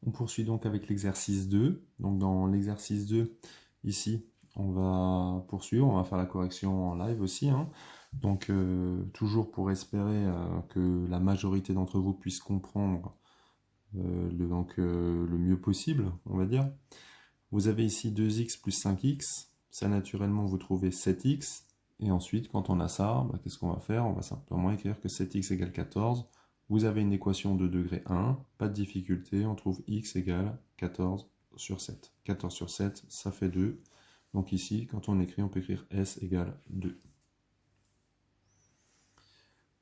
On poursuit donc avec l'exercice 2. Donc dans l'exercice 2, ici, on va poursuivre, on va faire la correction en live aussi, hein. Donc toujours pour espérer que la majorité d'entre vous puisse comprendre le mieux possible, on va dire. Vous avez ici 2x plus 5x, ça naturellement vous trouvez 7x, et ensuite quand on a ça, qu'est-ce qu'on va faire? On va simplement écrire que 7x égale 14. Vous avez une équation de degré 1, pas de difficulté, on trouve x égale 14 sur 7. 14 sur 7, ça fait 2. Donc ici, quand on écrit, on peut écrire s égale 2.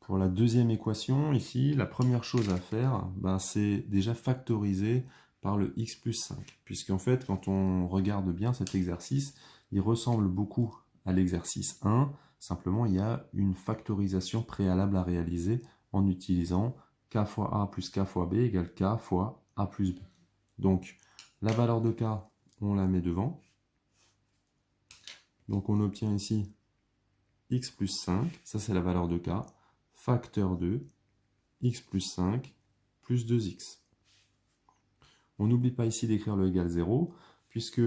Pour la deuxième équation, ici, la première chose à faire, c'est déjà factoriser par le x plus 5. Puisqu'en fait, quand on regarde bien cet exercice, il ressemble beaucoup à l'exercice 1. Simplement, il y a une factorisation préalable à réaliser en utilisant k fois a plus k fois b égale k fois a plus b. Donc, la valeur de k, on la met devant. Donc, on obtient ici x plus 5, ça c'est la valeur de k, facteur 2, x plus 5, plus 2x. On n'oublie pas ici d'écrire le égal 0, puisque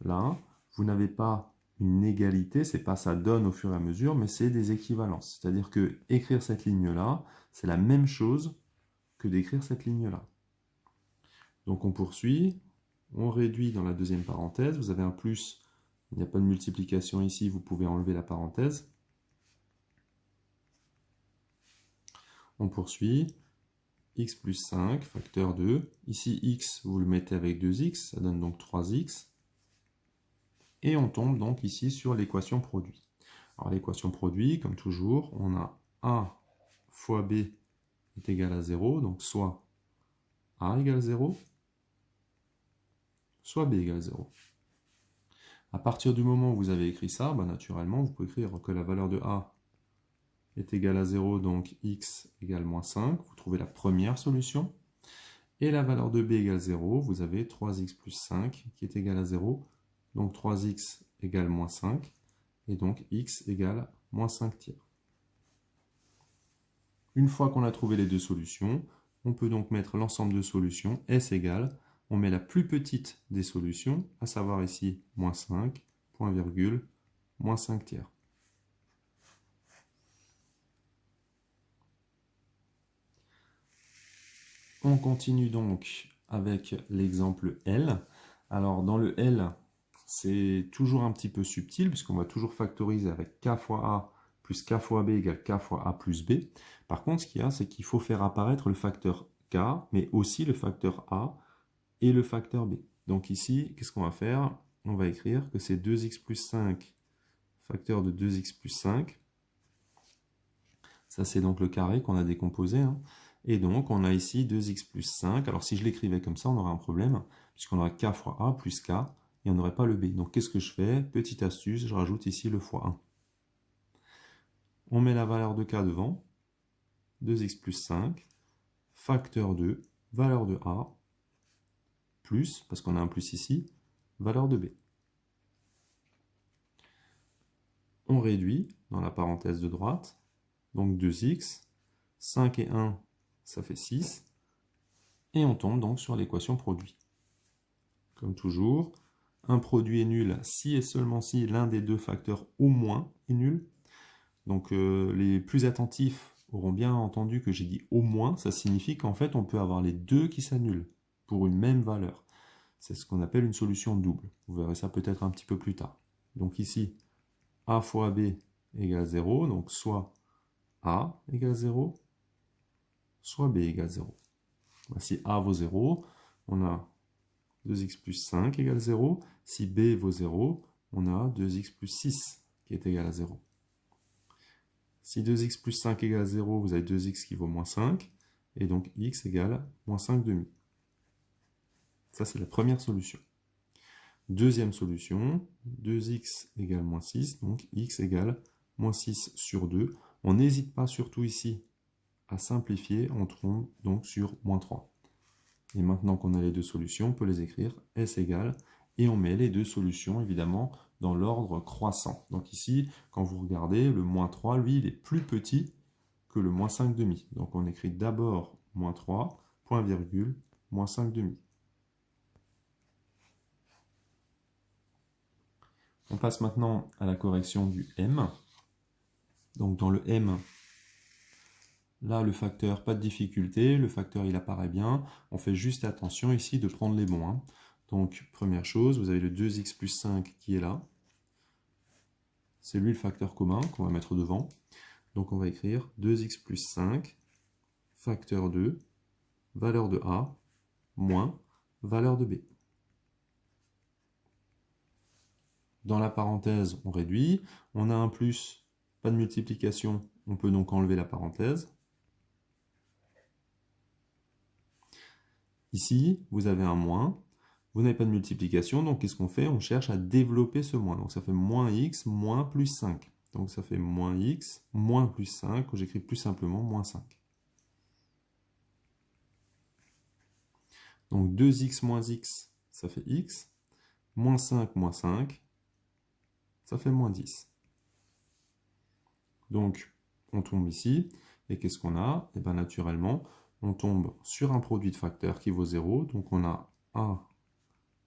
là, vous n'avez pas une égalité, c'est pas ça donne au fur et à mesure, mais c'est des équivalences. C'est-à-dire que écrire cette ligne-là, c'est la même chose que d'écrire cette ligne-là. Donc on poursuit, on réduit dans la deuxième parenthèse, vous avez un plus, il n'y a pas de multiplication ici, vous pouvez enlever la parenthèse. On poursuit, x plus 5, facteur 2. Ici, x, vous le mettez avec 2x, ça donne donc 3x. Et on tombe donc ici sur l'équation produit. Alors l'équation produit, comme toujours, on a a fois b est égal à 0, donc soit a égale 0, soit b égale 0. À partir du moment où vous avez écrit ça, naturellement, vous pouvez écrire que la valeur de a est égale à 0, donc x égale moins 5. Vous trouvez la première solution. Et la valeur de b égale 0, vous avez 3x plus 5 qui est égal à 0. Donc 3x égale moins 5. Et donc x égale moins 5 tiers. Une fois qu'on a trouvé les deux solutions, on peut donc mettre l'ensemble de solutions, s égale, on met la plus petite des solutions, à savoir ici moins 5, point virgule, moins 5 tiers. On continue donc avec l'exemple L. Alors dans le L, c'est toujours un petit peu subtil, puisqu'on va toujours factoriser avec k fois a plus k fois b égale k fois a plus b. Par contre, ce qu'il y a, c'est qu'il faut faire apparaître le facteur k, mais aussi le facteur a et le facteur b. Donc ici, qu'est-ce qu'on va faire? On va écrire que c'est 2x plus 5, facteur de 2x plus 5. Ça, c'est donc le carré qu'on a décomposé, hein. Et donc, on a ici 2x plus 5. Alors, si je l'écrivais comme ça, on aurait un problème, puisqu'on aurait k fois a plus k, et on n'aurait pas le b. Donc, qu'est-ce que je fais? Petite astuce, je rajoute ici le fois 1. On met la valeur de k devant, 2x plus 5, facteur 2, valeur de a, plus, parce qu'on a un plus ici, valeur de b. On réduit dans la parenthèse de droite, donc 2x, 5 et 1, ça fait 6, et on tombe donc sur l'équation produit. Comme toujours, un produit est nul si et seulement si l'un des deux facteurs au moins est nul. Donc les plus attentifs auront bien entendu que j'ai dit au moins, ça signifie qu'en fait on peut avoir les deux qui s'annulent pour une même valeur. C'est ce qu'on appelle une solution double. Vous verrez ça peut-être un petit peu plus tard. Donc ici, a fois b égale 0, donc soit a égale 0, soit b égale 0. Si a vaut 0, on a 2x plus 5 égale 0. Si b vaut 0, on a 2x plus 6 qui est égal à 0. Si 2x plus 5 égale 0, vous avez 2x qui vaut moins 5. Et donc x égale moins 5 demi. Ça, c'est la première solution. Deuxième solution, 2x égale moins 6. Donc x égale moins 6 sur 2. On n'hésite pas surtout ici à simplifier. On tombe donc sur moins 3. Et maintenant qu'on a les deux solutions, on peut les écrire s égale, et on met les deux solutions évidemment dans l'ordre croissant. Donc ici, quand vous regardez, le moins 3, lui, il est plus petit que le moins 5 demi. Donc on écrit d'abord moins 3, point virgule, moins 5 demi. On passe maintenant à la correction du m. Donc dans le m, là le facteur, pas de difficulté, le facteur il apparaît bien. On fait juste attention ici de prendre les bons, hein. Donc première chose, vous avez le 2x plus 5 qui est là. C'est lui le facteur commun qu'on va mettre devant. Donc on va écrire 2x plus 5, facteur 2, valeur de a, moins valeur de b. Dans la parenthèse, on réduit. On a un plus, pas de multiplication, on peut donc enlever la parenthèse. Ici, vous avez un moins. Vous n'avez pas de multiplication, donc qu'est-ce qu'on fait? On cherche à développer ce moins. Donc ça fait moins x, moins plus 5. Donc ça fait moins x, moins plus 5, ou j'écris plus simplement moins 5. Donc 2x moins x, ça fait x. Moins 5, ça fait moins 10. Donc on tombe ici, et qu'est-ce qu'on a? Et bien naturellement, on tombe sur un produit de facteurs qui vaut 0. Donc on a a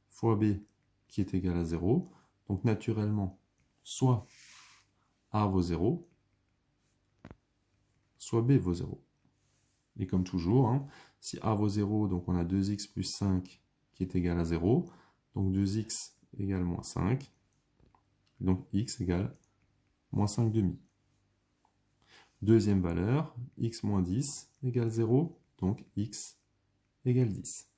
fois b qui est égal à 0. Donc naturellement, soit a vaut 0, soit b vaut 0. Et comme toujours, hein, si a vaut 0, donc on a 2x plus 5 qui est égal à 0. Donc 2x égale moins 5. Donc x égale moins 5 demi. Deuxième valeur, x moins 10 égale 0. Donc x égale 10.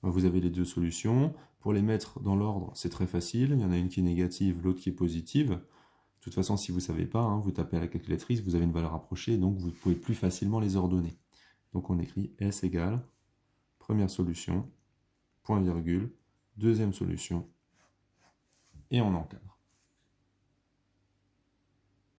Vous avez les deux solutions. Pour les mettre dans l'ordre, c'est très facile. Il y en a une qui est négative, l'autre qui est positive. De toute façon, si vous ne savez pas, hein, vous tapez à la calculatrice, vous avez une valeur approchée, donc vous pouvez plus facilement les ordonner. Donc on écrit S égale, première solution, point virgule, deuxième solution, et on encadre.